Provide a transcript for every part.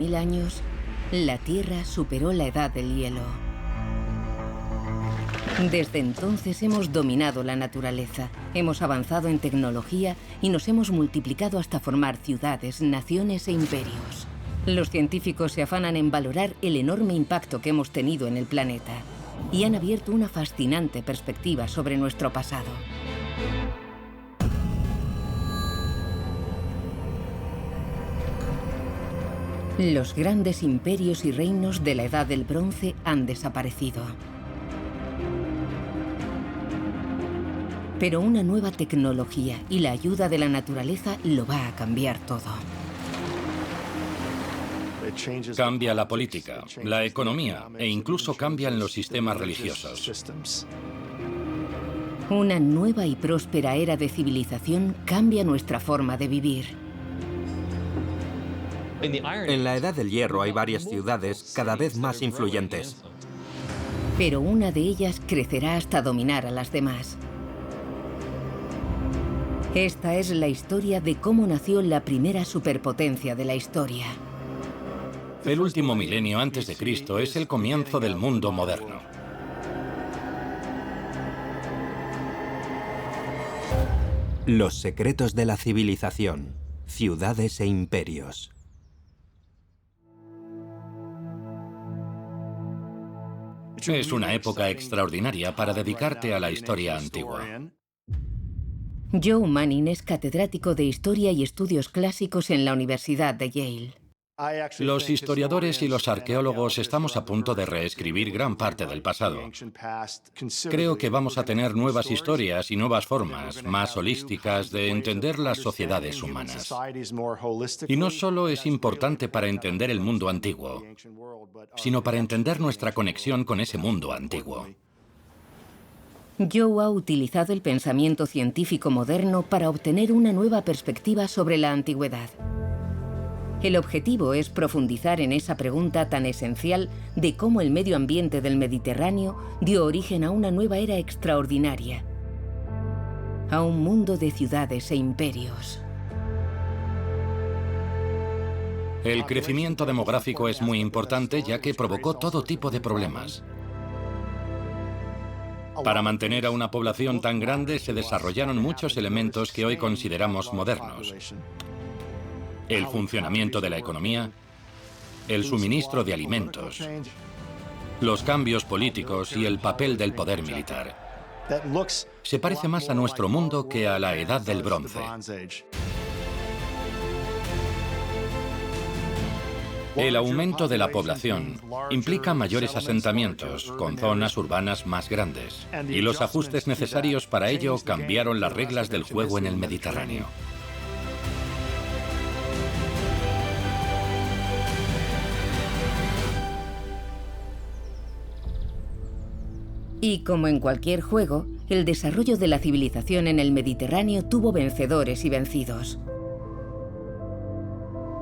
1000 años, la Tierra superó la edad del hielo. Desde entonces hemos dominado la naturaleza, hemos avanzado en tecnología y nos hemos multiplicado hasta formar ciudades, naciones e imperios. Los científicos se afanan en valorar el enorme impacto que hemos tenido en el planeta y han abierto una fascinante perspectiva sobre nuestro pasado. Los grandes imperios y reinos de la Edad del Bronce han desaparecido. Pero una nueva tecnología y la ayuda de la naturaleza lo va a cambiar todo. Cambia la política, la economía e incluso cambian los sistemas religiosos. Una nueva y próspera era de civilización cambia nuestra forma de vivir. En la Edad del Hierro hay varias ciudades cada vez más influyentes. Pero una de ellas crecerá hasta dominar a las demás. Esta es la historia de cómo nació la primera superpotencia de la historia. El último milenio antes de Cristo es el comienzo del mundo moderno. Los secretos de la civilización, ciudades e imperios. Es una época extraordinaria para dedicarte a la historia antigua. Joe Manning es catedrático de Historia y Estudios Clásicos en la Universidad de Yale. Los historiadores y los arqueólogos estamos a punto de reescribir gran parte del pasado. Creo que vamos a tener nuevas historias y nuevas formas, más holísticas, de entender las sociedades humanas. Y no solo es importante para entender el mundo antiguo, sino para entender nuestra conexión con ese mundo antiguo. Joe ha utilizado el pensamiento científico moderno para obtener una nueva perspectiva sobre la antigüedad. El objetivo es profundizar en esa pregunta tan esencial de cómo el medio ambiente del Mediterráneo dio origen a una nueva era extraordinaria, a un mundo de ciudades e imperios. El crecimiento demográfico es muy importante ya que provocó todo tipo de problemas. Para mantener a una población tan grande se desarrollaron muchos elementos que hoy consideramos modernos. El funcionamiento de la economía, el suministro de alimentos, los cambios políticos y el papel del poder militar. Se parece más a nuestro mundo que a la Edad del Bronce. El aumento de la población implica mayores asentamientos, con zonas urbanas más grandes, y los ajustes necesarios para ello cambiaron las reglas del juego en el Mediterráneo. Y como en cualquier juego, el desarrollo de la civilización en el Mediterráneo tuvo vencedores y vencidos.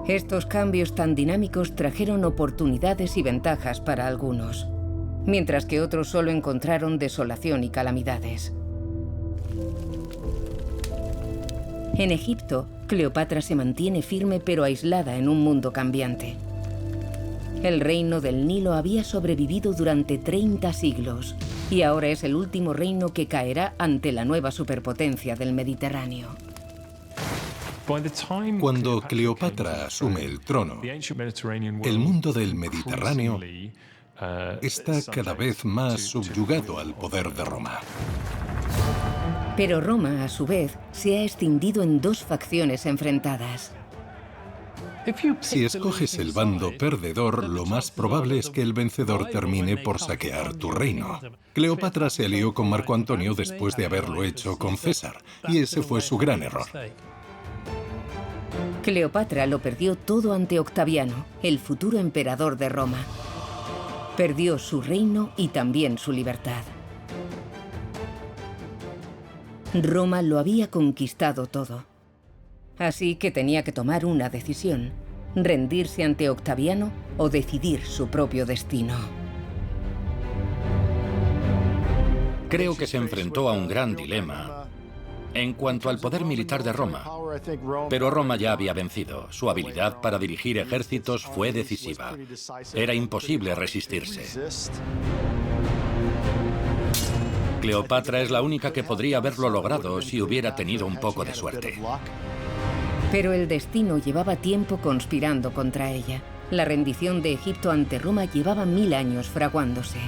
Estos cambios tan dinámicos trajeron oportunidades y ventajas para algunos, mientras que otros solo encontraron desolación y calamidades. En Egipto, Cleopatra se mantiene firme pero aislada en un mundo cambiante. El reino del Nilo había sobrevivido durante 30 siglos y ahora es el último reino que caerá ante la nueva superpotencia del Mediterráneo. Cuando Cleopatra asume el trono, el mundo del Mediterráneo está cada vez más subyugado al poder de Roma. Pero Roma, a su vez, se ha extendido en dos facciones enfrentadas. Si escoges el bando perdedor, lo más probable es que el vencedor termine por saquear tu reino. Cleopatra se alió con Marco Antonio después de haberlo hecho con César, y ese fue su gran error. Cleopatra lo perdió todo ante Octaviano, el futuro emperador de Roma. Perdió su reino y también su libertad. Roma lo había conquistado todo. Así que tenía que tomar una decisión: rendirse ante Octaviano o decidir su propio destino. Creo que se enfrentó a un gran dilema en cuanto al poder militar de Roma. Pero Roma ya había vencido. Su habilidad para dirigir ejércitos fue decisiva. Era imposible resistirse. Cleopatra es la única que podría haberlo logrado si hubiera tenido un poco de suerte. Pero el destino llevaba tiempo conspirando contra ella. La rendición de Egipto ante Roma llevaba 1000 años fraguándose.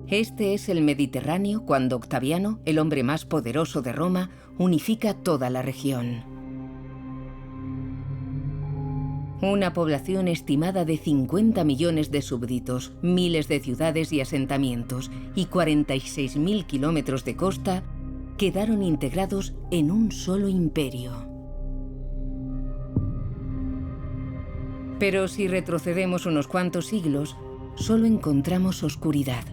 Este es el Mediterráneo cuando Octaviano, el hombre más poderoso de Roma, unifica toda la región. Una población estimada de 50 millones de súbditos, miles de ciudades y asentamientos y 46.000 kilómetros de costa quedaron integrados en un solo imperio. Pero si retrocedemos unos cuantos siglos, solo encontramos oscuridad.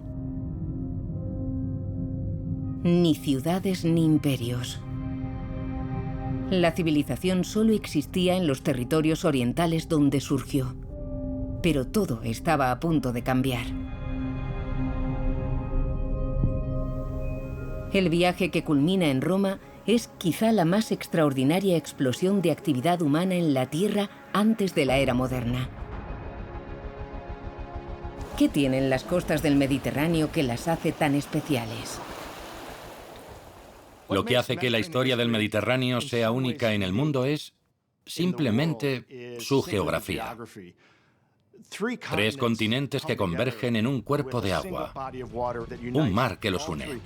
Ni ciudades ni imperios. La civilización solo existía en los territorios orientales donde surgió. Pero todo estaba a punto de cambiar. El viaje que culmina en Roma es quizá la más extraordinaria explosión de actividad humana en la Tierra antes de la era moderna. ¿Qué tienen las costas del Mediterráneo que las hace tan especiales? Lo que hace que la historia del Mediterráneo sea única en el mundo es simplemente su geografía. 3 continentes que convergen en un cuerpo de agua, un mar que los une.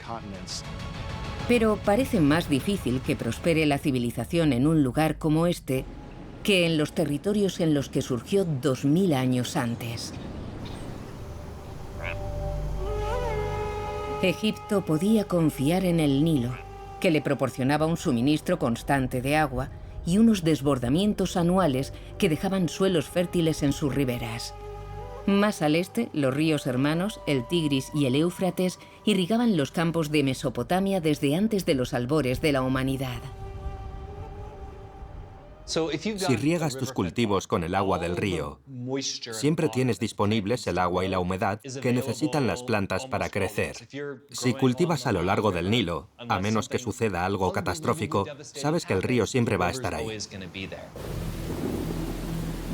Pero parece más difícil que prospere la civilización en un lugar como este que en los territorios en los que surgió 2000 años antes. Egipto podía confiar en el Nilo, que le proporcionaba un suministro constante de agua y unos desbordamientos anuales que dejaban suelos fértiles en sus riberas. Más al este, los ríos hermanos, el Tigris y el Éufrates, irrigaban los campos de Mesopotamia desde antes de los albores de la humanidad. Si riegas tus cultivos con el agua del río, siempre tienes disponibles el agua y la humedad que necesitan las plantas para crecer. Si cultivas a lo largo del Nilo, a menos que suceda algo catastrófico, sabes que el río siempre va a estar ahí.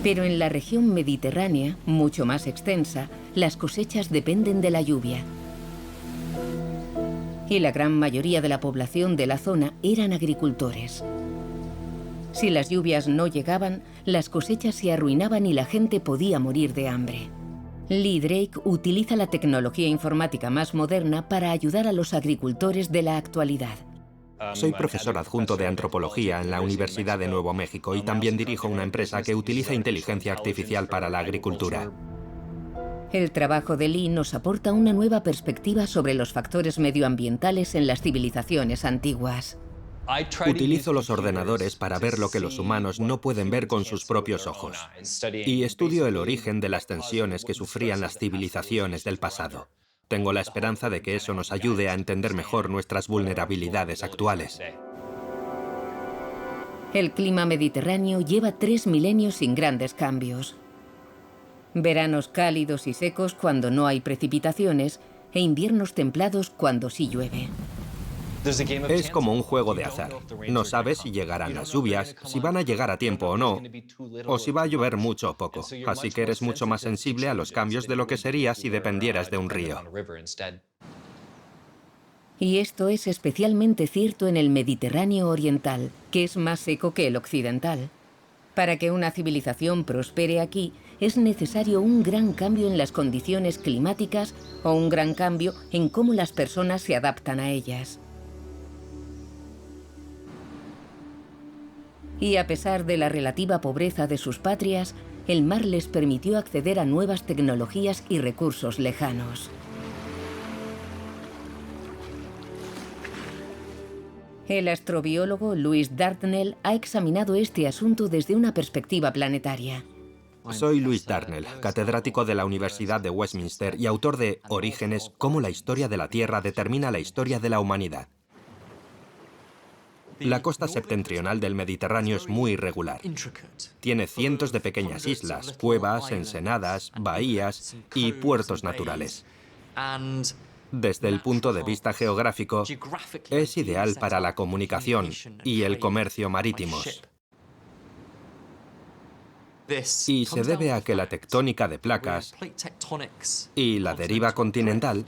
Pero en la región mediterránea, mucho más extensa, las cosechas dependen de la lluvia. Y la gran mayoría de la población de la zona eran agricultores. Si las lluvias no llegaban, las cosechas se arruinaban y la gente podía morir de hambre. Lee Drake utiliza la tecnología informática más moderna para ayudar a los agricultores de la actualidad. Soy profesor adjunto de antropología en la Universidad de Nuevo México y también dirijo una empresa que utiliza inteligencia artificial para la agricultura. El trabajo de Lee nos aporta una nueva perspectiva sobre los factores medioambientales en las civilizaciones antiguas. Utilizo los ordenadores para ver lo que los humanos no pueden ver con sus propios ojos. Y estudio el origen de las tensiones que sufrían las civilizaciones del pasado. Tengo la esperanza de que eso nos ayude a entender mejor nuestras vulnerabilidades actuales. El clima mediterráneo lleva 3 milenios sin grandes cambios. Veranos cálidos y secos cuando no hay precipitaciones e inviernos templados cuando sí llueve. Es como un juego de azar. No sabes si llegarán las lluvias, si van a llegar a tiempo o no, o si va a llover mucho o poco. Así que eres mucho más sensible a los cambios de lo que serías si dependieras de un río. Y esto es especialmente cierto en el Mediterráneo oriental, que es más seco que el occidental. Para que una civilización prospere aquí, es necesario un gran cambio en las condiciones climáticas o un gran cambio en cómo las personas se adaptan a ellas. Y a pesar de la relativa pobreza de sus patrias, el mar les permitió acceder a nuevas tecnologías y recursos lejanos. El astrobiólogo Louis Dartnell ha examinado este asunto desde una perspectiva planetaria. Soy Louis Dartnell, catedrático de la Universidad de Westminster y autor de Orígenes, cómo la historia de la Tierra determina la historia de la humanidad. La costa septentrional del Mediterráneo es muy irregular. Tiene cientos de pequeñas islas, cuevas, ensenadas, bahías y puertos naturales. Desde el punto de vista geográfico, es ideal para la comunicación y el comercio marítimos. Y se debe a que la tectónica de placas y la deriva continental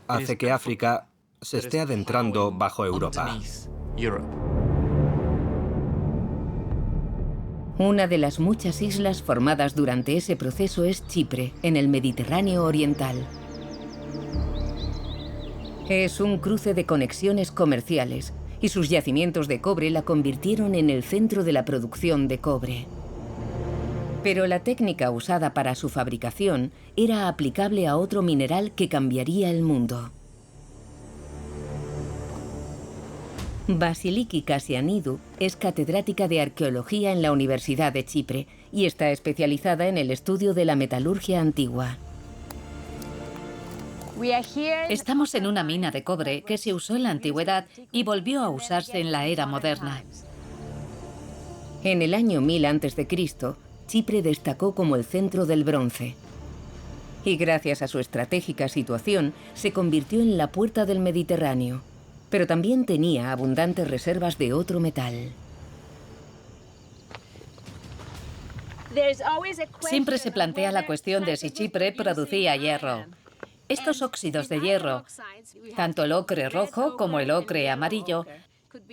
hace que África se esté adentrando bajo Europa. Una de las muchas islas formadas durante ese proceso es Chipre, en el Mediterráneo oriental. Es un cruce de conexiones comerciales y sus yacimientos de cobre la convirtieron en el centro de la producción de cobre. Pero la técnica usada para su fabricación era aplicable a otro mineral que cambiaría el mundo. Vasiliki Kasyanidou es catedrática de arqueología en la Universidad de Chipre y está especializada en el estudio de la metalurgia antigua. Estamos en una mina de cobre que se usó en la antigüedad y volvió a usarse en la era moderna. En el año 1000 a.C., Chipre destacó como el centro del bronce. Y gracias a su estratégica situación, se convirtió en la puerta del Mediterráneo. Pero también tenía abundantes reservas de otro metal. Siempre se plantea la cuestión de si Chipre producía hierro. Estos óxidos de hierro, tanto el ocre rojo como el ocre amarillo,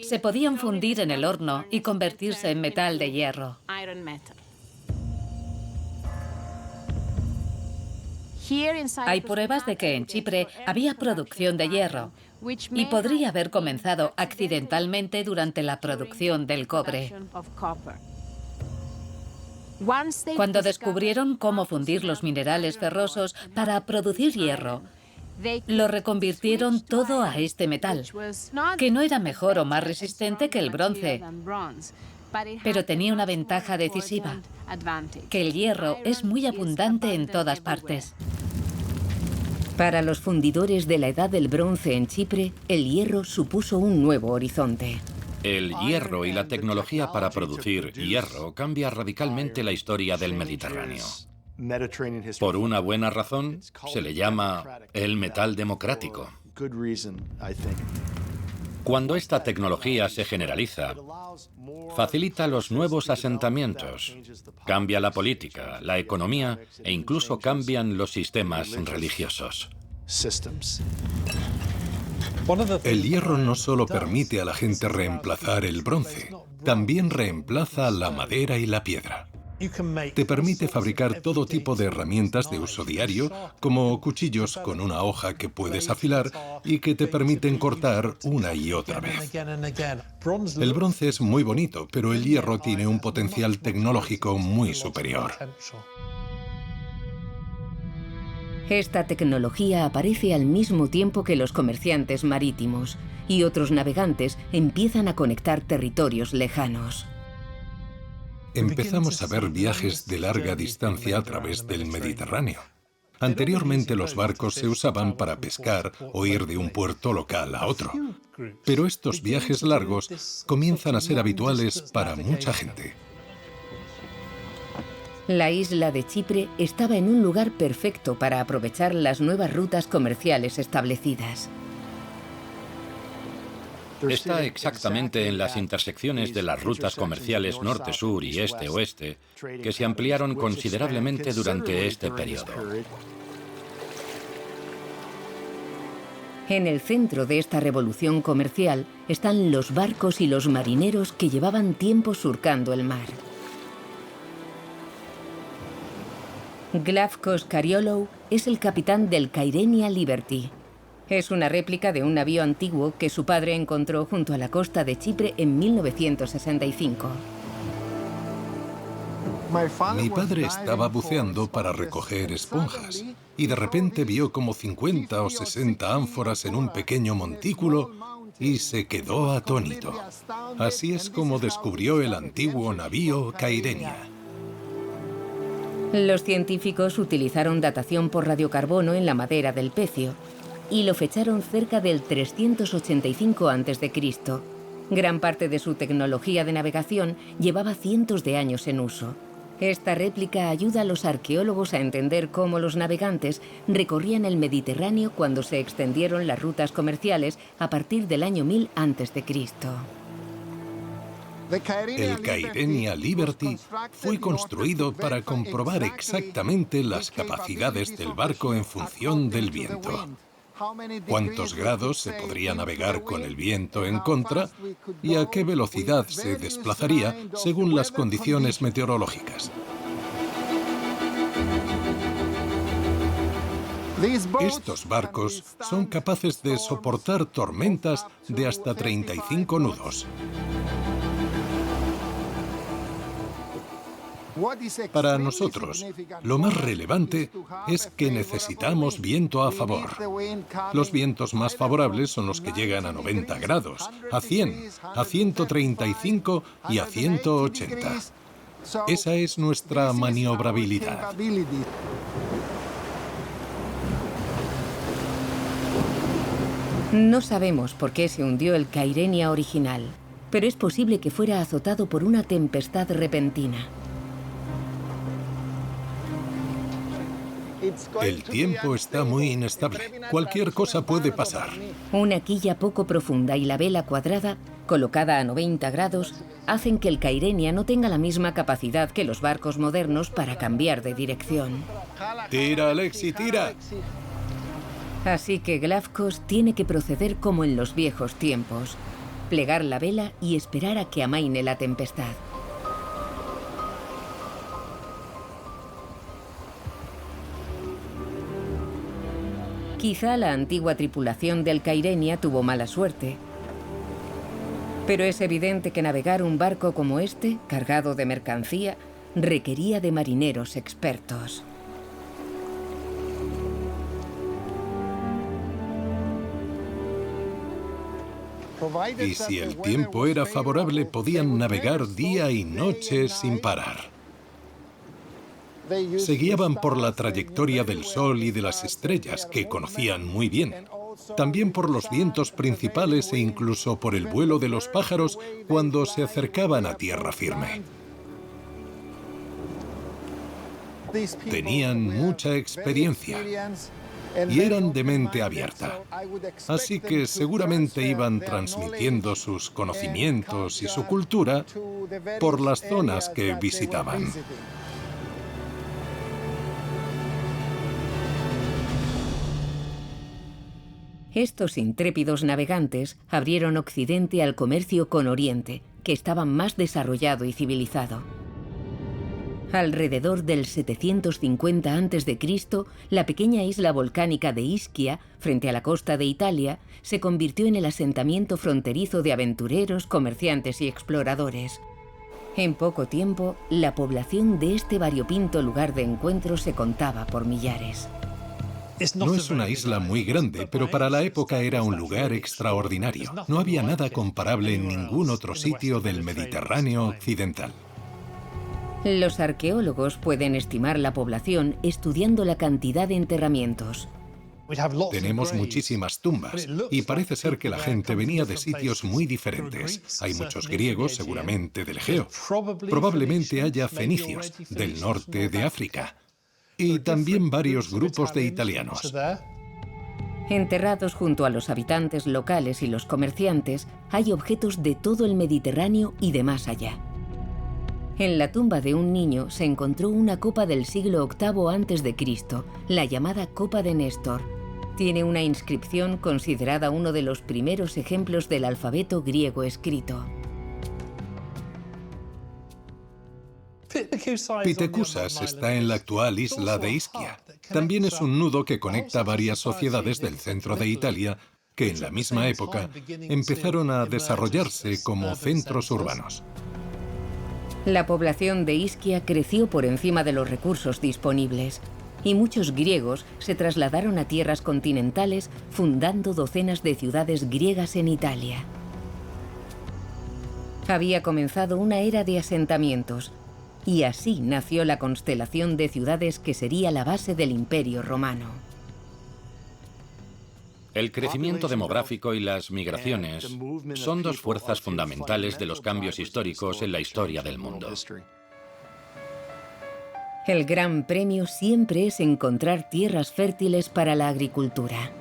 se podían fundir en el horno y convertirse en metal de hierro. Hay pruebas de que en Chipre había producción de hierro y podría haber comenzado accidentalmente durante la producción del cobre. Cuando descubrieron cómo fundir los minerales ferrosos para producir hierro, lo reconvirtieron todo a este metal, que no era mejor o más resistente que el bronce, pero tenía una ventaja decisiva, que el hierro es muy abundante en todas partes. Para los fundidores de la Edad del Bronce en Chipre, el hierro supuso un nuevo horizonte. El hierro y la tecnología para producir hierro cambia radicalmente la historia del Mediterráneo. Por una buena razón, se le llama el metal democrático. Cuando esta tecnología se generaliza, facilita los nuevos asentamientos, cambia la política, la economía e incluso cambian los sistemas religiosos. El hierro no solo permite a la gente reemplazar el bronce, también reemplaza la madera y la piedra. Te permite fabricar todo tipo de herramientas de uso diario, como cuchillos con una hoja que puedes afilar y que te permiten cortar una y otra vez. El bronce es muy bonito, pero el hierro tiene un potencial tecnológico muy superior. Esta tecnología aparece al mismo tiempo que los comerciantes marítimos y otros navegantes empiezan a conectar territorios lejanos. Empezamos a ver viajes de larga distancia a través del Mediterráneo. Anteriormente los barcos se usaban para pescar o ir de un puerto local a otro. Pero estos viajes largos comienzan a ser habituales para mucha gente. La isla de Chipre estaba en un lugar perfecto para aprovechar las nuevas rutas comerciales establecidas. Está exactamente en las intersecciones de las rutas comerciales norte-sur y este-oeste, que se ampliaron considerablemente durante este periodo. En el centro de esta revolución comercial están los barcos y los marineros que llevaban tiempo surcando el mar. Glavkos Kariolou es el capitán del Kyrenia Liberty. Es una réplica de un navío antiguo que su padre encontró junto a la costa de Chipre en 1965. Mi padre estaba buceando para recoger esponjas y de repente vio como 50 o 60 ánforas en un pequeño montículo y se quedó atónito. Así es como descubrió el antiguo navío Kyrenia. Los científicos utilizaron datación por radiocarbono en la madera del pecio y lo fecharon cerca del 385 a.C. Gran parte de su tecnología de navegación llevaba cientos de años en uso. Esta réplica ayuda a los arqueólogos a entender cómo los navegantes recorrían el Mediterráneo cuando se extendieron las rutas comerciales a partir del año 1000 a.C. El Kyrenia Liberty fue construido para comprobar exactamente las capacidades del barco en función del viento. Cuántos grados se podría navegar con el viento en contra y a qué velocidad se desplazaría según las condiciones meteorológicas. Estos barcos son capaces de soportar tormentas de hasta 35 nudos. Para nosotros, lo más relevante es que necesitamos viento a favor. Los vientos más favorables son los que llegan a 90 grados, a 100, a 135 y a 180. Esa es nuestra maniobrabilidad. No sabemos por qué se hundió el Kyrenia original, pero es posible que fuera azotado por una tempestad repentina. El tiempo está muy inestable. Cualquier cosa puede pasar. Una quilla poco profunda y la vela cuadrada, colocada a 90 grados, hacen que el Kyrenia no tenga la misma capacidad que los barcos modernos para cambiar de dirección. ¡Tira, Alexi, tira! Así que Glafkos tiene que proceder como en los viejos tiempos, plegar la vela y esperar a que amaine la tempestad. Quizá la antigua tripulación del Kyrenia tuvo mala suerte, pero es evidente que navegar un barco como este, cargado de mercancía, requería de marineros expertos. Y si el tiempo era favorable, podían navegar día y noche sin parar. Se guiaban por la trayectoria del Sol y de las estrellas, que conocían muy bien. También por los vientos principales e incluso por el vuelo de los pájaros cuando se acercaban a tierra firme. Tenían mucha experiencia y eran de mente abierta. Así que seguramente iban transmitiendo sus conocimientos y su cultura por las zonas que visitaban. Estos intrépidos navegantes abrieron Occidente al comercio con Oriente, que estaba más desarrollado y civilizado. Alrededor del 750 a.C., la pequeña isla volcánica de Ischia, frente a la costa de Italia, se convirtió en el asentamiento fronterizo de aventureros, comerciantes y exploradores. En poco tiempo, la población de este variopinto lugar de encuentro se contaba por millares. No es una isla muy grande, pero para la época era un lugar extraordinario. No había nada comparable en ningún otro sitio del Mediterráneo occidental. Los arqueólogos pueden estimar la población estudiando la cantidad de enterramientos. Tenemos muchísimas tumbas y parece ser que la gente venía de sitios muy diferentes. Hay muchos griegos, seguramente del Egeo. Probablemente haya fenicios, del norte de África. Y también varios grupos de italianos. Enterrados junto a los habitantes locales y los comerciantes, hay objetos de todo el Mediterráneo y de más allá. En la tumba de un niño se encontró una copa del siglo VIII a.C., la llamada Copa de Néstor. Tiene una inscripción considerada uno de los primeros ejemplos del alfabeto griego escrito. Pithecussas está en la actual isla de Ischia. También es un nudo que conecta varias sociedades del centro de Italia que en la misma época empezaron a desarrollarse como centros urbanos. La población de Ischia creció por encima de los recursos disponibles y muchos griegos se trasladaron a tierras continentales fundando docenas de ciudades griegas en Italia. Había comenzado una era de asentamientos y así nació la constelación de ciudades que sería la base del Imperio Romano. El crecimiento demográfico y las migraciones son dos fuerzas fundamentales de los cambios históricos en la historia del mundo. El gran premio siempre es encontrar tierras fértiles para la agricultura.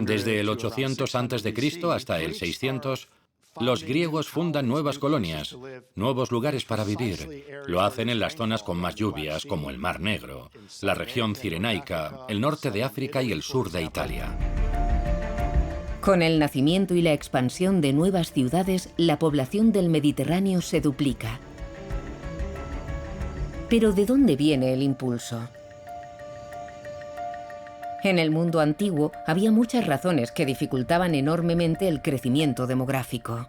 Desde el 800 a.C. hasta el 600, los griegos fundan nuevas colonias, nuevos lugares para vivir. Lo hacen en las zonas con más lluvias, como el Mar Negro, la región cirenaica, el norte de África y el sur de Italia. Con el nacimiento y la expansión de nuevas ciudades, la población del Mediterráneo se duplica. Pero ¿de dónde viene el impulso? En el mundo antiguo había muchas razones que dificultaban enormemente el crecimiento demográfico.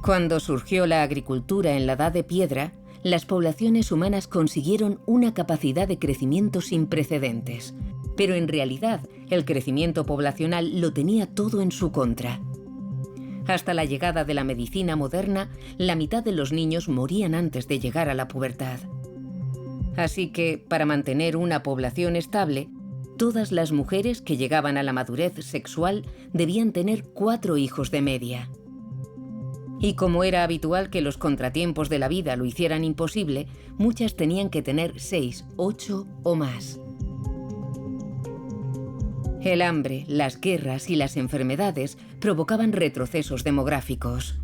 Cuando surgió la agricultura en la Edad de Piedra, las poblaciones humanas consiguieron una capacidad de crecimiento sin precedentes. Pero en realidad, el crecimiento poblacional lo tenía todo en su contra. Hasta la llegada de la medicina moderna, la mitad de los niños morían antes de llegar a la pubertad. Así que, para mantener una población estable, todas las mujeres que llegaban a la madurez sexual debían tener 4 hijos de media. Y como era habitual que los contratiempos de la vida lo hicieran imposible, muchas tenían que tener 6, 8 o más. El hambre, las guerras y las enfermedades provocaban retrocesos demográficos.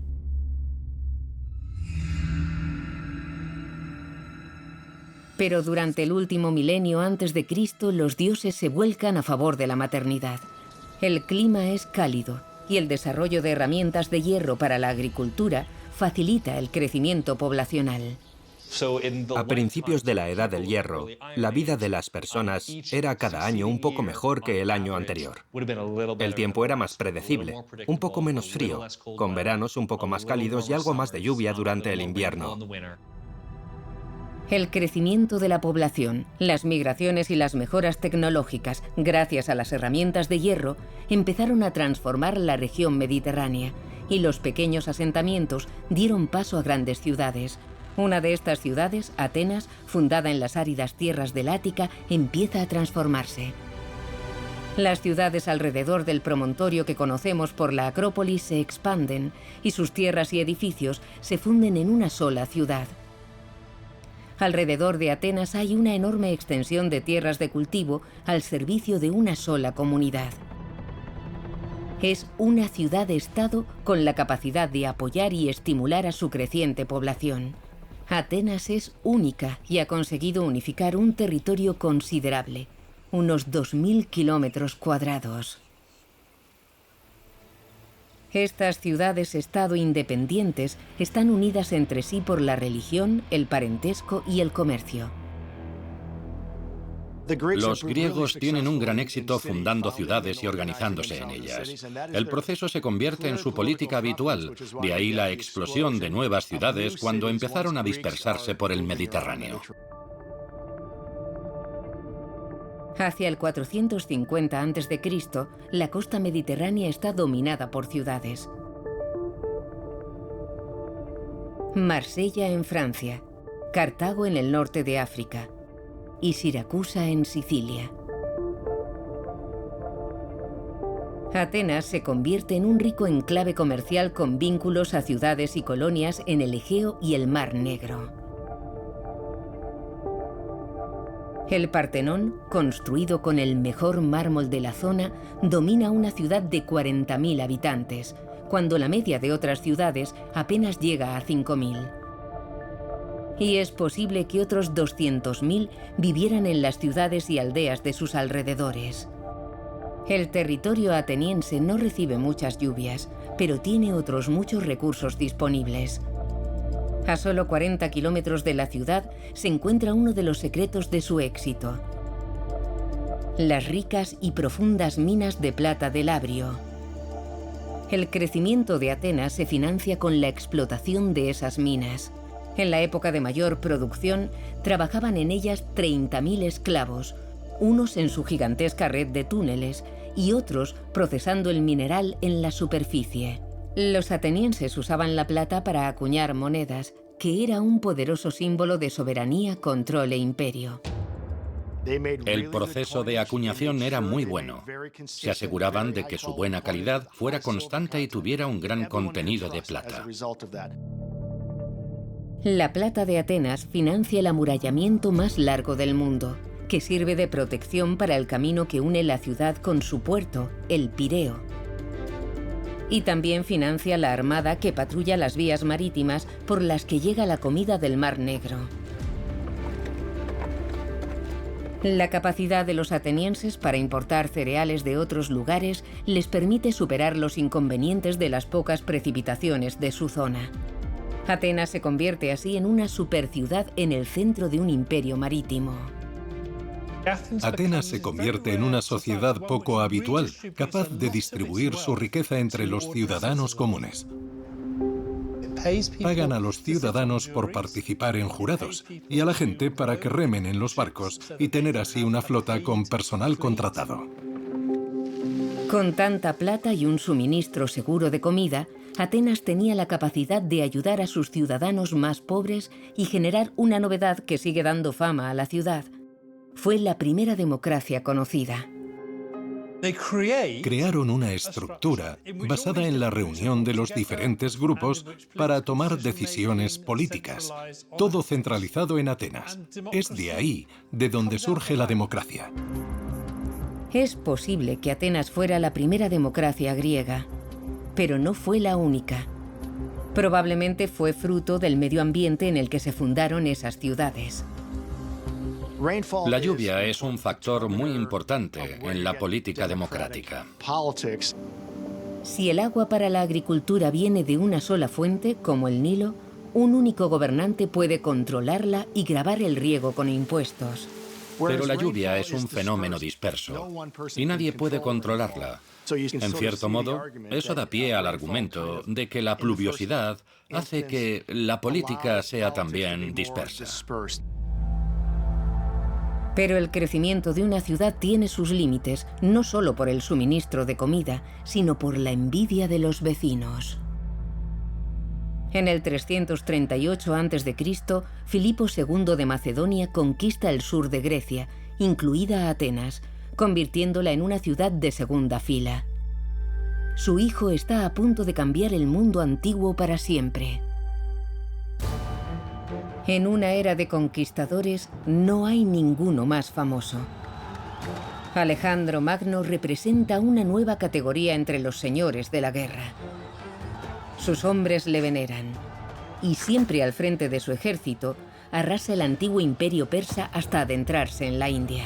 Pero durante el último milenio antes de Cristo, los dioses se vuelcan a favor de la maternidad. El clima es cálido y el desarrollo de herramientas de hierro para la agricultura facilita el crecimiento poblacional. A principios de la Edad del Hierro, la vida de las personas era cada año un poco mejor que el año anterior. El tiempo era más predecible, un poco menos frío, con veranos un poco más cálidos y algo más de lluvia durante el invierno. El crecimiento de la población, las migraciones y las mejoras tecnológicas, gracias a las herramientas de hierro, empezaron a transformar la región mediterránea, y los pequeños asentamientos dieron paso a grandes ciudades. Una de estas ciudades, Atenas, fundada en las áridas tierras del Ática, empieza a transformarse. Las ciudades alrededor del promontorio que conocemos por la Acrópolis se expanden, y sus tierras y edificios se funden en una sola ciudad. Alrededor de Atenas hay una enorme extensión de tierras de cultivo al servicio de una sola comunidad. Es una ciudad-estado con la capacidad de apoyar y estimular a su creciente población. Atenas es única y ha conseguido unificar un territorio considerable, unos 2.000 kilómetros cuadrados. Estas ciudades-estado independientes están unidas entre sí por la religión, el parentesco y el comercio. Los griegos tienen un gran éxito fundando ciudades y organizándose en ellas. El proceso se convierte en su política habitual, de ahí la explosión de nuevas ciudades cuando empezaron a dispersarse por el Mediterráneo. Hacia el 450 a.C., la costa mediterránea está dominada por ciudades. Marsella en Francia, Cartago en el norte de África y Siracusa en Sicilia. Atenas se convierte en un rico enclave comercial con vínculos a ciudades y colonias en el Egeo y el Mar Negro. El Partenón, construido con el mejor mármol de la zona, domina una ciudad de 40.000 habitantes, cuando la media de otras ciudades apenas llega a 5.000. Y es posible que otros 200.000 vivieran en las ciudades y aldeas de sus alrededores. El territorio ateniense no recibe muchas lluvias, pero tiene otros muchos recursos disponibles. A solo 40 kilómetros de la ciudad se encuentra uno de los secretos de su éxito: las ricas y profundas minas de plata del Labrio. El crecimiento de Atenas se financia con la explotación de esas minas. En la época de mayor producción, trabajaban en ellas 30.000 esclavos, unos en su gigantesca red de túneles y otros procesando el mineral en la superficie. Los atenienses usaban la plata para acuñar monedas, que era un poderoso símbolo de soberanía, control e imperio. El proceso de acuñación era muy bueno. Se aseguraban de que su buena calidad fuera constante y tuviera un gran contenido de plata. La plata de Atenas financia el amurallamiento más largo del mundo, que sirve de protección para el camino que une la ciudad con su puerto, el Pireo. Y también financia la armada que patrulla las vías marítimas por las que llega la comida del Mar Negro. La capacidad de los atenienses para importar cereales de otros lugares les permite superar los inconvenientes de las pocas precipitaciones de su zona. Atenas se convierte así en una superciudad en el centro de un imperio marítimo. Atenas se convierte en una sociedad poco habitual, capaz de distribuir su riqueza entre los ciudadanos comunes. Pagan a los ciudadanos por participar en jurados y a la gente para que remen en los barcos y tener así una flota con personal contratado. Con tanta plata y un suministro seguro de comida, Atenas tenía la capacidad de ayudar a sus ciudadanos más pobres y generar una novedad que sigue dando fama a la ciudad. Fue la primera democracia conocida. Crearon una estructura basada en la reunión de los diferentes grupos para tomar decisiones políticas, todo centralizado en Atenas. Es de ahí de donde surge la democracia. Es posible que Atenas fuera la primera democracia griega, pero no fue la única. Probablemente fue fruto del medio ambiente en el que se fundaron esas ciudades. La lluvia es un factor muy importante en la política democrática. Si el agua para la agricultura viene de una sola fuente, como el Nilo, un único gobernante puede controlarla y gravar el riego con impuestos. Pero la lluvia es un fenómeno disperso y nadie puede controlarla. En cierto modo, eso da pie al argumento de que la pluviosidad hace que la política sea también dispersa. Pero el crecimiento de una ciudad tiene sus límites, no solo por el suministro de comida, sino por la envidia de los vecinos. En el 338 a.C., Filipo II de Macedonia conquista el sur de Grecia, incluida Atenas, convirtiéndola en una ciudad de segunda fila. Su hijo está a punto de cambiar el mundo antiguo para siempre. En una era de conquistadores no hay ninguno más famoso. Alejandro Magno representa una nueva categoría entre los señores de la guerra. Sus hombres le veneran, y siempre al frente de su ejército, arrasa el antiguo imperio persa hasta adentrarse en la India.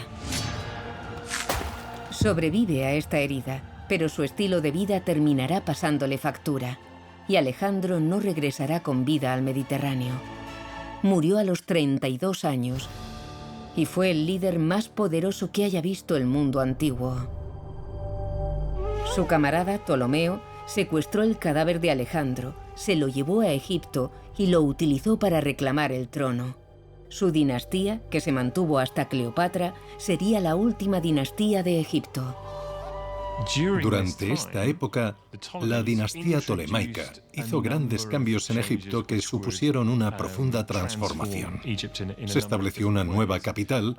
Sobrevive a esta herida, pero su estilo de vida terminará pasándole factura, y Alejandro no regresará con vida al Mediterráneo. Murió a los 32 años y fue el líder más poderoso que haya visto el mundo antiguo. Su camarada Ptolomeo secuestró el cadáver de Alejandro, se lo llevó a Egipto y lo utilizó para reclamar el trono. Su dinastía, que se mantuvo hasta Cleopatra, sería la última dinastía de Egipto. Durante esta época, la dinastía tolemaica hizo grandes cambios en Egipto que supusieron una profunda transformación. Se estableció una nueva capital,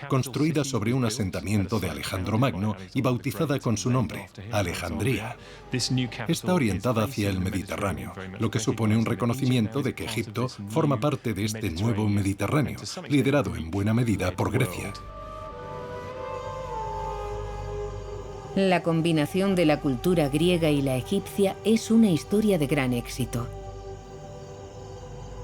construida sobre un asentamiento de Alejandro Magno y bautizada con su nombre, Alejandría. Está orientada hacia el Mediterráneo, lo que supone un reconocimiento de que Egipto forma parte de este nuevo Mediterráneo, liderado en buena medida por Grecia. La combinación de la cultura griega y la egipcia es una historia de gran éxito.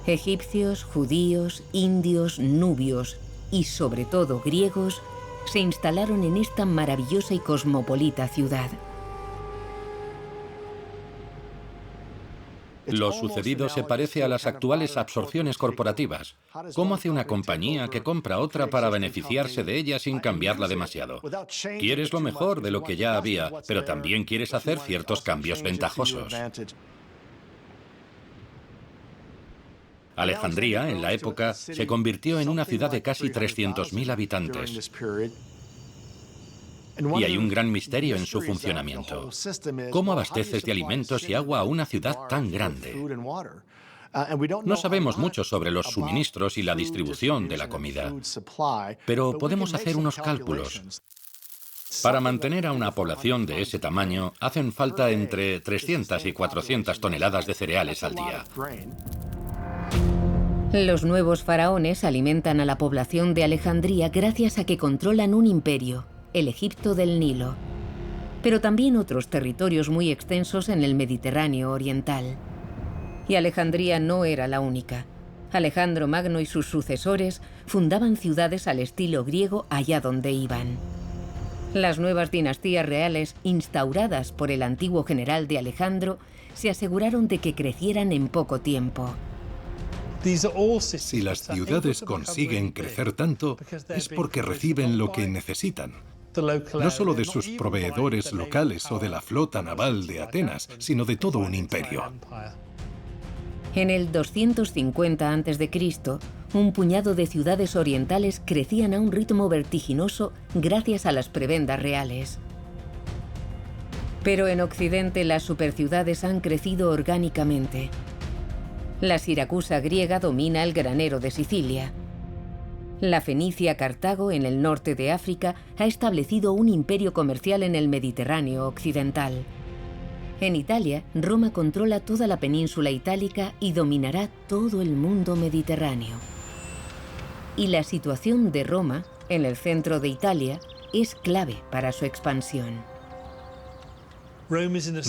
Egipcios, judíos, indios, nubios y sobre todo griegos se instalaron en esta maravillosa y cosmopolita ciudad. Lo sucedido se parece a las actuales absorciones corporativas. ¿Cómo hace una compañía que compra otra para beneficiarse de ella sin cambiarla demasiado? Quieres lo mejor de lo que ya había, pero también quieres hacer ciertos cambios ventajosos. Alejandría, en la época, se convirtió en una ciudad de casi 300.000 habitantes. Y hay un gran misterio en su funcionamiento. ¿Cómo abasteces de alimentos y agua a una ciudad tan grande? No sabemos mucho sobre los suministros y la distribución de la comida, pero podemos hacer unos cálculos. Para mantener a una población de ese tamaño, hacen falta entre 300 y 400 toneladas de cereales al día. Los nuevos faraones alimentan a la población de Alejandría gracias a que controlan un imperio, el Egipto del Nilo, pero también otros territorios muy extensos en el Mediterráneo oriental. Y Alejandría no era la única. Alejandro Magno y sus sucesores fundaban ciudades al estilo griego allá donde iban. Las nuevas dinastías reales, instauradas por el antiguo general de Alejandro, se aseguraron de que crecieran en poco tiempo. Si las ciudades consiguen crecer tanto, es porque reciben lo que necesitan. No solo de sus proveedores locales o de la flota naval de Atenas, sino de todo un imperio. En el 250 a.C., un puñado de ciudades orientales crecían a un ritmo vertiginoso gracias a las prebendas reales. Pero en Occidente las superciudades han crecido orgánicamente. La Siracusa griega domina el granero de Sicilia. La fenicia Cartago, en el norte de África, ha establecido un imperio comercial en el Mediterráneo occidental. En Italia, Roma controla toda la península itálica y dominará todo el mundo mediterráneo. Y la situación de Roma, en el centro de Italia, es clave para su expansión.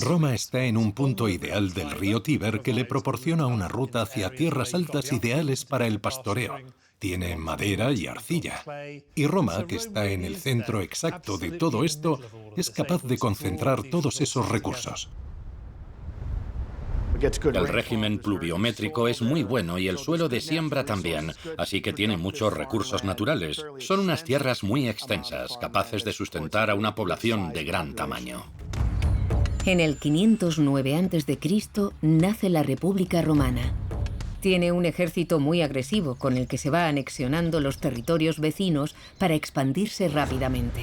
Roma está en un punto ideal del río Tíber que le proporciona una ruta hacia tierras altas ideales para el pastoreo. Tiene madera y arcilla. Y Roma, que está en el centro exacto de todo esto, es capaz de concentrar todos esos recursos. El régimen pluviométrico es muy bueno y el suelo de siembra también, así que tiene muchos recursos naturales. Son unas tierras muy extensas, capaces de sustentar a una población de gran tamaño. En el 509 a.C. nace la República Romana. Tiene un ejército muy agresivo con el que se va anexionando los territorios vecinos para expandirse rápidamente.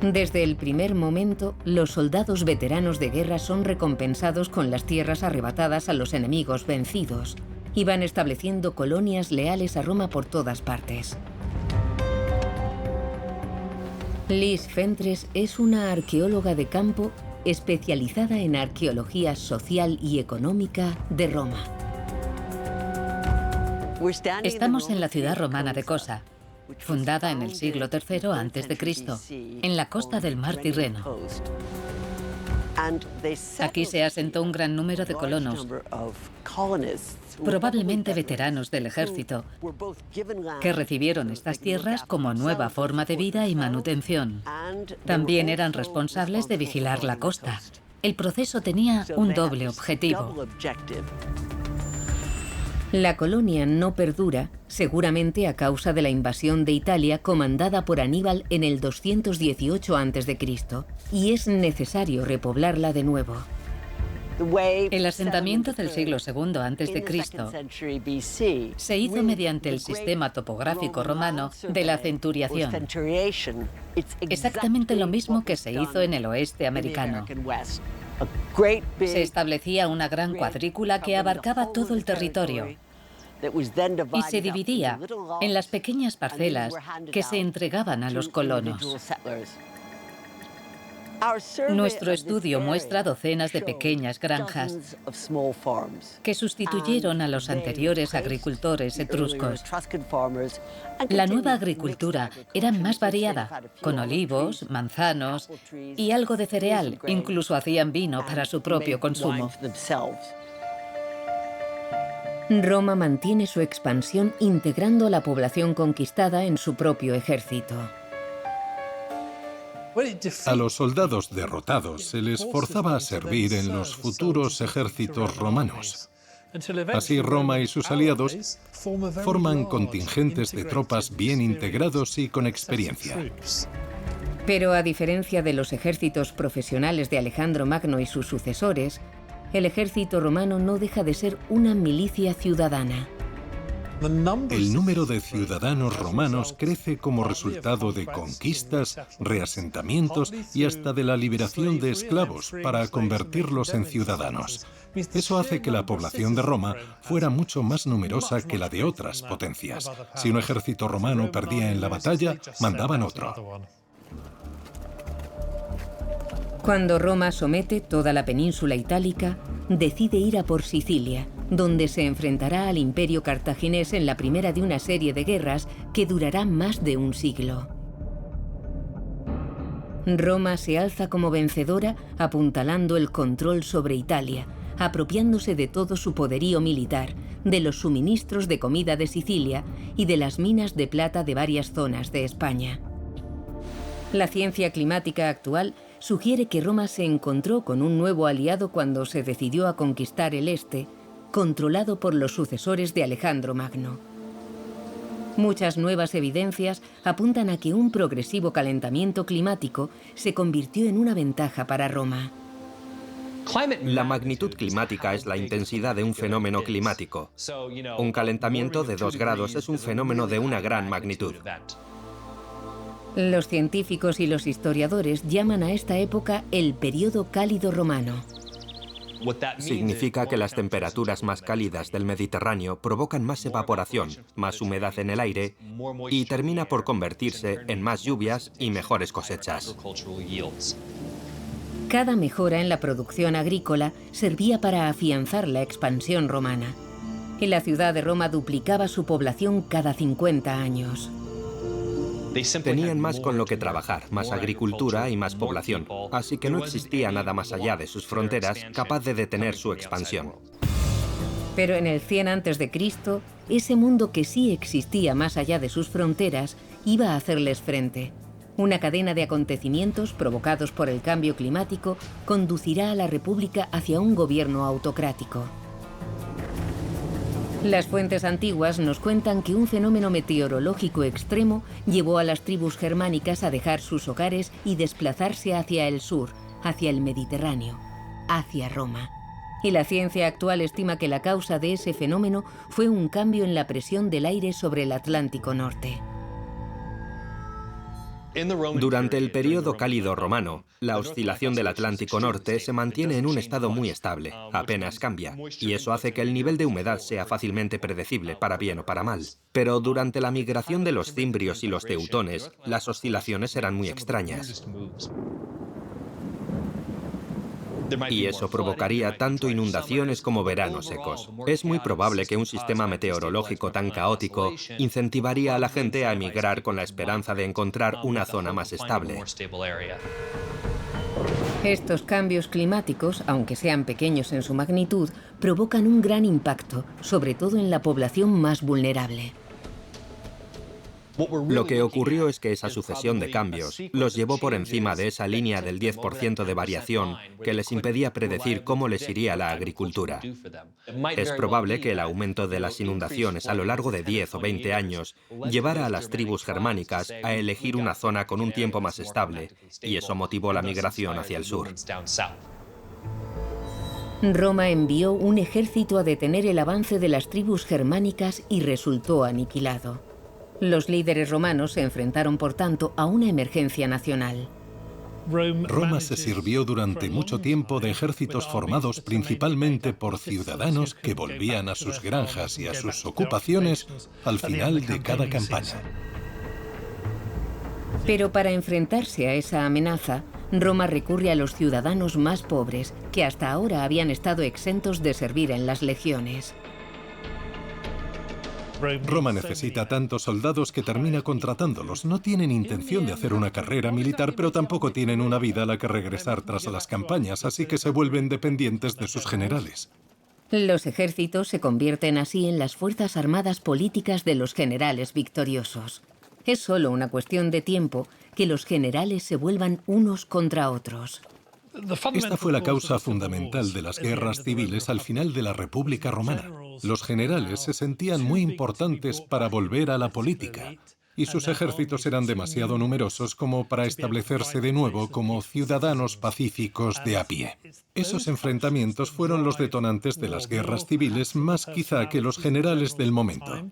Desde el primer momento, los soldados veteranos de guerra son recompensados con las tierras arrebatadas a los enemigos vencidos y van estableciendo colonias leales a Roma por todas partes. Liz Fentres es una arqueóloga de campo especializada en arqueología social y económica de Roma. Estamos en la ciudad romana de Cosa, fundada en el siglo III a.C., en la costa del mar Tirreno. Aquí se asentó un gran número de colonos, probablemente veteranos del ejército, que recibieron estas tierras como nueva forma de vida y manutención. También eran responsables de vigilar la costa. El proceso tenía un doble objetivo. La colonia no perdura, seguramente a causa de la invasión de Italia comandada por Aníbal en el 218 a.C., y es necesario repoblarla de nuevo. El asentamiento del siglo II a.C. se hizo mediante el sistema topográfico romano de la centuriación. Exactamente lo mismo que se hizo en el oeste americano. Se establecía una gran cuadrícula que abarcaba todo el territorio y se dividía en las pequeñas parcelas que se entregaban a los colonos. Nuestro estudio muestra docenas de pequeñas granjas que sustituyeron a los anteriores agricultores etruscos. La nueva agricultura era más variada, con olivos, manzanos y algo de cereal. Incluso hacían vino para su propio consumo. Roma mantiene su expansión integrando a la población conquistada en su propio ejército. A los soldados derrotados se les forzaba a servir en los futuros ejércitos romanos. Así Roma y sus aliados forman contingentes de tropas bien integrados y con experiencia. Pero a diferencia de los ejércitos profesionales de Alejandro Magno y sus sucesores, el ejército romano no deja de ser una milicia ciudadana. El número de ciudadanos romanos crece como resultado de conquistas, reasentamientos y hasta de la liberación de esclavos para convertirlos en ciudadanos. Eso hace que la población de Roma fuera mucho más numerosa que la de otras potencias. Si un ejército romano perdía en la batalla, mandaban otro. Cuando Roma somete toda la península itálica, decide ir a por Sicilia, donde se enfrentará al imperio cartaginés en la primera de una serie de guerras que durará más de un siglo. Roma se alza como vencedora, apuntalando el control sobre Italia, apropiándose de todo su poderío militar, de los suministros de comida de Sicilia y de las minas de plata de varias zonas de España. La ciencia climática actual sugiere que Roma se encontró con un nuevo aliado cuando se decidió a conquistar el este, controlado por los sucesores de Alejandro Magno. Muchas nuevas evidencias apuntan a que un progresivo calentamiento climático se convirtió en una ventaja para Roma. La magnitud climática es la intensidad de un fenómeno climático. Un calentamiento de 2 grados es un fenómeno de una gran magnitud. Los científicos y los historiadores llaman a esta época el período cálido romano. Significa que las temperaturas más cálidas del Mediterráneo provocan más evaporación, más humedad en el aire y termina por convertirse en más lluvias y mejores cosechas. Cada mejora en la producción agrícola servía para afianzar la expansión romana. Y la ciudad de Roma duplicaba su población cada 50 años. Tenían más con lo que trabajar, más agricultura y más población, así que no existía nada más allá de sus fronteras capaz de detener su expansión. Pero en el 100 a.C., ese mundo que sí existía más allá de sus fronteras iba a hacerles frente. Una cadena de acontecimientos provocados por el cambio climático conducirá a la República hacia un gobierno autocrático. Las fuentes antiguas nos cuentan que un fenómeno meteorológico extremo llevó a las tribus germánicas a dejar sus hogares y desplazarse hacia el sur, hacia el Mediterráneo, hacia Roma. Y la ciencia actual estima que la causa de ese fenómeno fue un cambio en la presión del aire sobre el Atlántico Norte. Durante el período cálido romano, la oscilación del Atlántico Norte se mantiene en un estado muy estable, apenas cambia, y eso hace que el nivel de humedad sea fácilmente predecible, para bien o para mal. Pero durante la migración de los cimbrios y los teutones, las oscilaciones eran muy extrañas. Y eso provocaría tanto inundaciones como veranos secos. Es muy probable que un sistema meteorológico tan caótico incentivaría a la gente a emigrar con la esperanza de encontrar una zona más estable. Estos cambios climáticos, aunque sean pequeños en su magnitud, provocan un gran impacto, sobre todo en la población más vulnerable. Lo que ocurrió es que esa sucesión de cambios los llevó por encima de esa línea del 10% de variación que les impedía predecir cómo les iría la agricultura. Es probable que el aumento de las inundaciones a lo largo de 10 o 20 años llevara a las tribus germánicas a elegir una zona con un tiempo más estable, y eso motivó la migración hacia el sur. Roma envió un ejército a detener el avance de las tribus germánicas y resultó aniquilado. Los líderes romanos se enfrentaron, por tanto, a una emergencia nacional. Roma se sirvió durante mucho tiempo de ejércitos formados principalmente por ciudadanos que volvían a sus granjas y a sus ocupaciones al final de cada campaña. Pero para enfrentarse a esa amenaza, Roma recurre a los ciudadanos más pobres, que hasta ahora habían estado exentos de servir en las legiones. Roma necesita tantos soldados que termina contratándolos. No tienen intención de hacer una carrera militar, pero tampoco tienen una vida a la que regresar tras las campañas, así que se vuelven dependientes de sus generales. Los ejércitos se convierten así en las fuerzas armadas políticas de los generales victoriosos. Es solo una cuestión de tiempo que los generales se vuelvan unos contra otros. Esta fue la causa fundamental de las guerras civiles al final de la República Romana. Los generales se sentían muy importantes para volver a la política. y sus ejércitos eran demasiado numerosos como para establecerse de nuevo como ciudadanos pacíficos de a pie. Esos enfrentamientos fueron los detonantes de las guerras civiles más quizá que los generales del momento.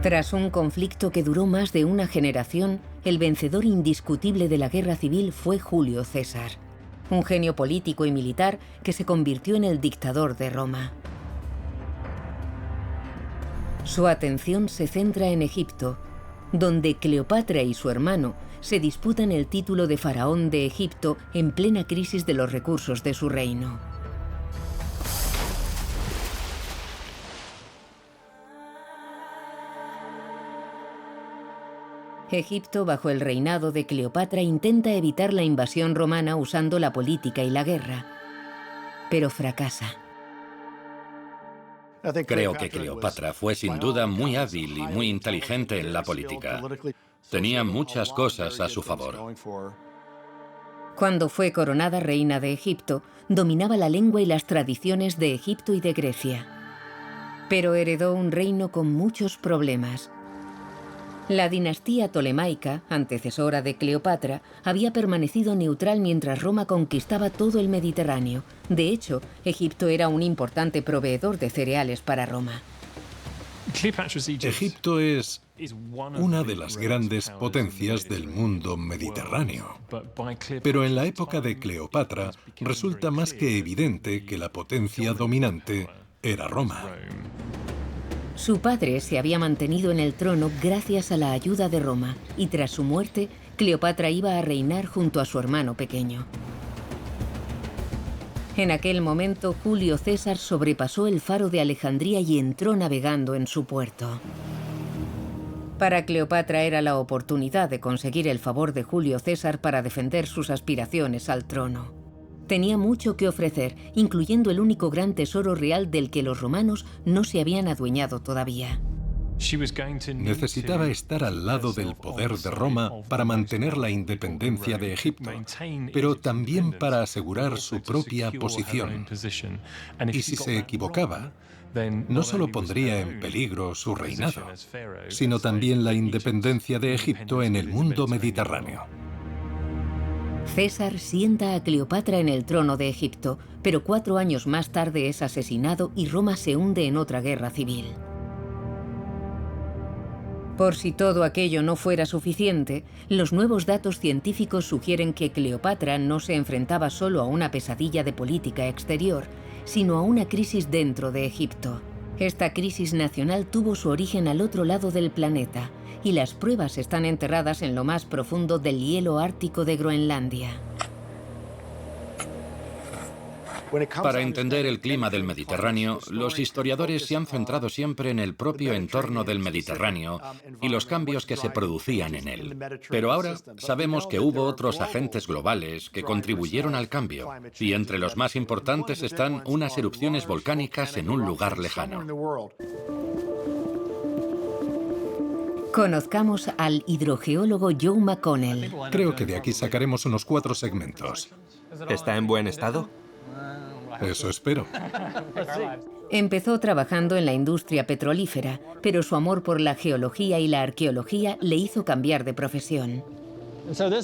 Tras un conflicto que duró más de una generación, el vencedor indiscutible de la guerra civil fue Julio César, un genio político y militar que se convirtió en el dictador de Roma. Su atención se centra en Egipto, donde Cleopatra y su hermano se disputan el título de faraón de Egipto en plena crisis de los recursos de su reino. Egipto, bajo el reinado de Cleopatra, intenta evitar la invasión romana usando la política y la guerra, pero fracasa. Creo que Cleopatra fue sin duda muy hábil y muy inteligente en la política. Tenía muchas cosas a su favor. Cuando fue coronada reina de Egipto, dominaba la lengua y las tradiciones de Egipto y de Grecia. Pero heredó un reino con muchos problemas. La dinastía tolemaica, antecesora de Cleopatra, había permanecido neutral mientras Roma conquistaba todo el Mediterráneo. De hecho, Egipto era un importante proveedor de cereales para Roma. Egipto es una de las grandes potencias del mundo mediterráneo. Pero en la época de Cleopatra resulta más que evidente que la potencia dominante era Roma. Su padre se había mantenido en el trono gracias a la ayuda de Roma, y tras su muerte, Cleopatra iba a reinar junto a su hermano pequeño. En aquel momento, Julio César sobrepasó el faro de Alejandría y entró navegando en su puerto. Para Cleopatra era la oportunidad de conseguir el favor de Julio César para defender sus aspiraciones al trono. Tenía mucho que ofrecer, incluyendo el único gran tesoro real del que los romanos no se habían adueñado todavía. Necesitaba estar al lado del poder de Roma para mantener la independencia de Egipto, pero también para asegurar su propia posición. Y si se equivocaba, no solo pondría en peligro su reinado, sino también la independencia de Egipto en el mundo mediterráneo. César sienta a Cleopatra en el trono de Egipto, pero 4 años más tarde es asesinado y Roma se hunde en otra guerra civil. Por si todo aquello no fuera suficiente, los nuevos datos científicos sugieren que Cleopatra no se enfrentaba solo a una pesadilla de política exterior, sino a una crisis dentro de Egipto. Esta crisis nacional tuvo su origen al otro lado del planeta, y las pruebas están enterradas en lo más profundo del hielo ártico de Groenlandia. Para entender el clima del Mediterráneo, los historiadores se han centrado siempre en el propio entorno del Mediterráneo y los cambios que se producían en él. Pero ahora sabemos que hubo otros agentes globales que contribuyeron al cambio, y entre los más importantes están unas erupciones volcánicas en un lugar lejano. Conozcamos al hidrogeólogo Joe McConnell. Creo que de aquí sacaremos unos 4 segmentos. ¿Está en buen estado? Eso espero. Empezó trabajando en la industria petrolífera, pero su amor por la geología y la arqueología le hizo cambiar de profesión.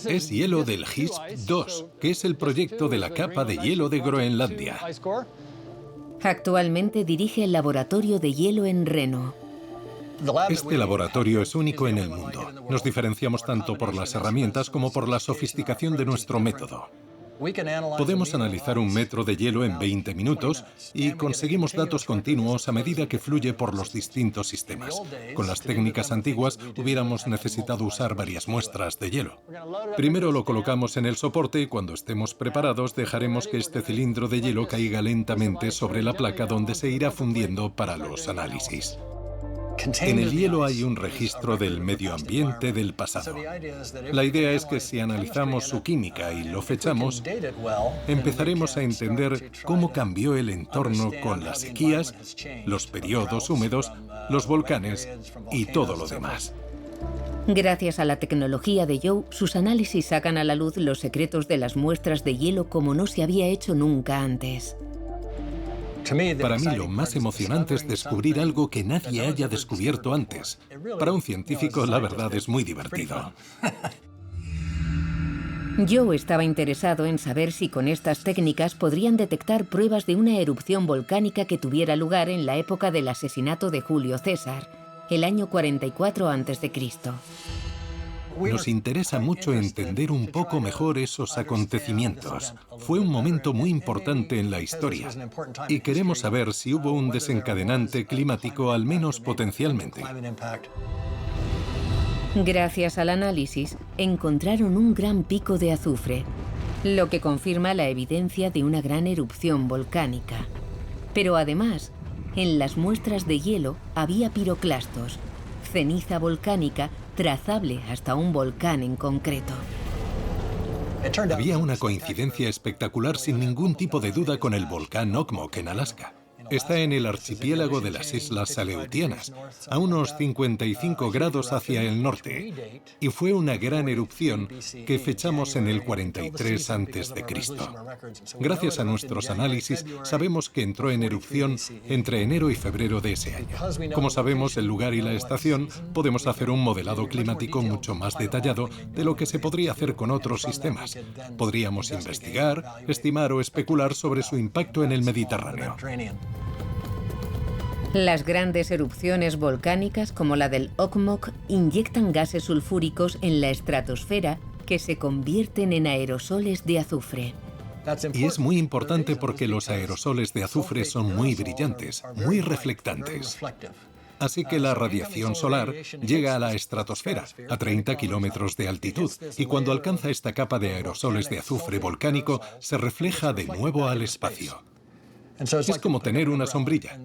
Es hielo del HISP-2, que es el proyecto de la capa de hielo de Groenlandia. Actualmente dirige el laboratorio de hielo en Reno. Este laboratorio es único en el mundo. Nos diferenciamos tanto por las herramientas como por la sofisticación de nuestro método. Podemos analizar un metro de hielo en 20 minutos y conseguimos datos continuos a medida que fluye por los distintos sistemas. Con las técnicas antiguas hubiéramos necesitado usar varias muestras de hielo. Primero lo colocamos en el soporte y cuando estemos preparados dejaremos que este cilindro de hielo caiga lentamente sobre la placa donde se irá fundiendo para los análisis. En el hielo hay un registro del medio ambiente del pasado. La idea es que si analizamos su química y lo fechamos, empezaremos a entender cómo cambió el entorno con las sequías, los periodos húmedos, los volcanes y todo lo demás. Gracias a la tecnología de Joe, sus análisis sacan a la luz los secretos de las muestras de hielo como no se había hecho nunca antes. Para mí lo más emocionante es descubrir algo que nadie haya descubierto antes. Para un científico, la verdad, es muy divertido. Joe estaba interesado en saber si con estas técnicas podrían detectar pruebas de una erupción volcánica que tuviera lugar en la época del asesinato de Julio César, el año 44 a.C. Nos interesa mucho entender un poco mejor esos acontecimientos. Fue un momento muy importante en la historia y queremos saber si hubo un desencadenante climático, al menos potencialmente. Gracias al análisis, encontraron un gran pico de azufre, lo que confirma la evidencia de una gran erupción volcánica. Pero además, en las muestras de hielo había piroclastos, ceniza volcánica trazable hasta un volcán en concreto. Había una coincidencia espectacular sin ningún tipo de duda con el volcán Okmok en Alaska. Está en el archipiélago de las Islas Aleutianas, a unos 55 grados hacia el norte, y fue una gran erupción que fechamos en el 43 a.C. Gracias a nuestros análisis, sabemos que entró en erupción entre enero y febrero de ese año. Como sabemos el lugar y la estación, podemos hacer un modelado climático mucho más detallado de lo que se podría hacer con otros sistemas. Podríamos investigar, estimar o especular sobre su impacto en el Mediterráneo. Las grandes erupciones volcánicas, como la del Okmok, inyectan gases sulfúricos en la estratosfera que se convierten en aerosoles de azufre. Y es muy importante porque los aerosoles de azufre son muy brillantes, muy reflectantes. Así que la radiación solar llega a la estratosfera, a 30 kilómetros de altitud, y cuando alcanza esta capa de aerosoles de azufre volcánico, se refleja de nuevo al espacio. Es como tener una sombrilla.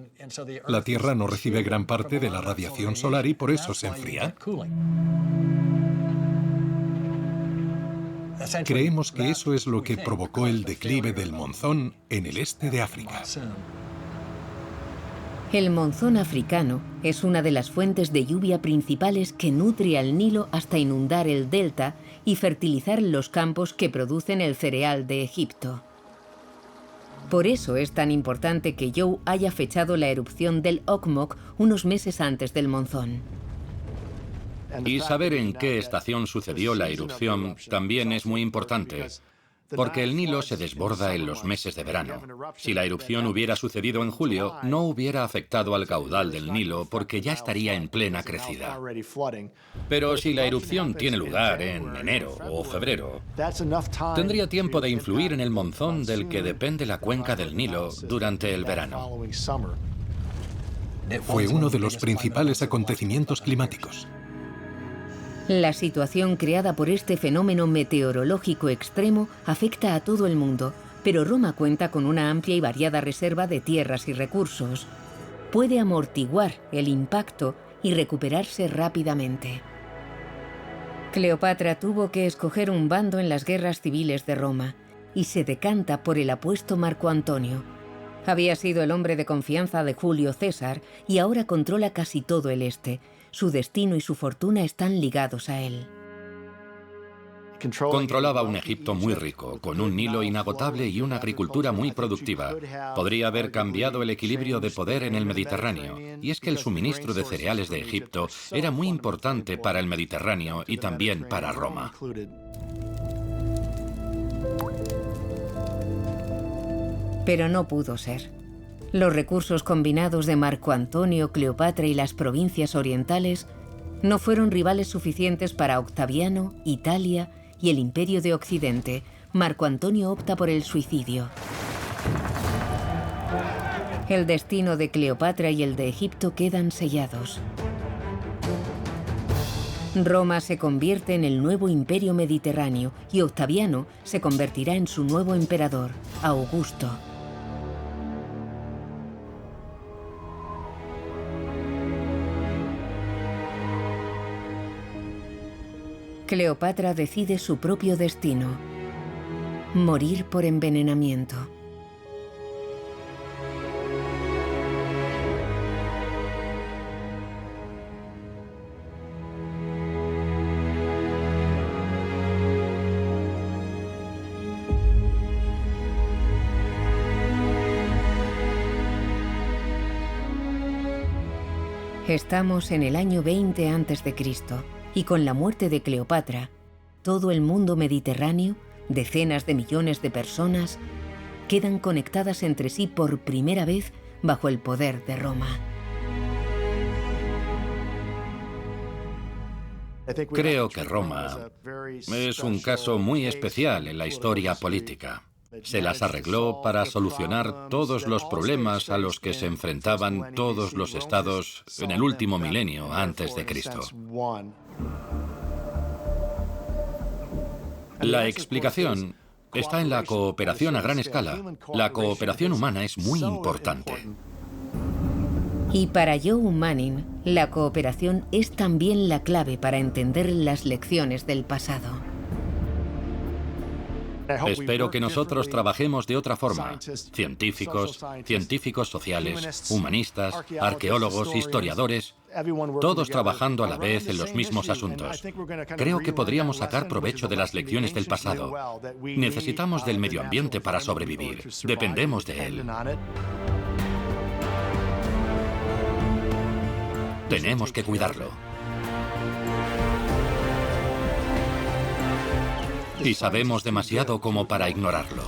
La Tierra no recibe gran parte de la radiación solar y por eso se enfría. Creemos que eso es lo que provocó el declive del monzón en el este de África. El monzón africano es una de las fuentes de lluvia principales que nutre al Nilo hasta inundar el delta y fertilizar los campos que producen el cereal de Egipto. Por eso es tan importante que Joe haya fechado la erupción del Okmok unos meses antes del monzón. Y saber en qué estación sucedió la erupción también es muy importante, porque el Nilo se desborda en los meses de verano. Si la erupción hubiera sucedido en julio, no hubiera afectado al caudal del Nilo porque ya estaría en plena crecida. Pero si la erupción tiene lugar en enero o febrero, tendría tiempo de influir en el monzón del que depende la cuenca del Nilo durante el verano. Fue uno de los principales acontecimientos climáticos. La situación creada por este fenómeno meteorológico extremo afecta a todo el mundo, pero Roma cuenta con una amplia y variada reserva de tierras y recursos. Puede amortiguar el impacto y recuperarse rápidamente. Cleopatra tuvo que escoger un bando en las guerras civiles de Roma y se decanta por el apuesto Marco Antonio. Había sido el hombre de confianza de Julio César y ahora controla casi todo el este. Su destino y su fortuna están ligados a él. Controlaba un Egipto muy rico, con un Nilo inagotable y una agricultura muy productiva. Podría haber cambiado el equilibrio de poder en el Mediterráneo. Y es que el suministro de cereales de Egipto era muy importante para el Mediterráneo y también para Roma. Pero no pudo ser. Los recursos combinados de Marco Antonio, Cleopatra y las provincias orientales no fueron rivales suficientes para Octaviano, Italia y el Imperio de Occidente. Marco Antonio opta por el suicidio. El destino de Cleopatra y el de Egipto quedan sellados. Roma se convierte en el nuevo imperio mediterráneo y Octaviano se convertirá en su nuevo emperador, Augusto. Cleopatra decide su propio destino: morir por envenenamiento. Estamos en el año 20 a.C. y con la muerte de Cleopatra, todo el mundo mediterráneo, decenas de millones de personas, quedan conectadas entre sí por primera vez bajo el poder de Roma. Creo que Roma es un caso muy especial en la historia política. Se las arregló para solucionar todos los problemas a los que se enfrentaban todos los estados en el último milenio antes de Cristo. La explicación está en la cooperación a gran escala. La cooperación humana es muy importante. Y para Joe Manning, la cooperación es también la clave para entender las lecciones del pasado. Espero que nosotros trabajemos de otra forma. Científicos, científicos sociales, humanistas, arqueólogos, historiadores, todos trabajando a la vez en los mismos asuntos. Creo que podríamos sacar provecho de las lecciones del pasado. Necesitamos del medio ambiente para sobrevivir. Dependemos de él. Tenemos que cuidarlo. Y sabemos demasiado como para ignorarlo.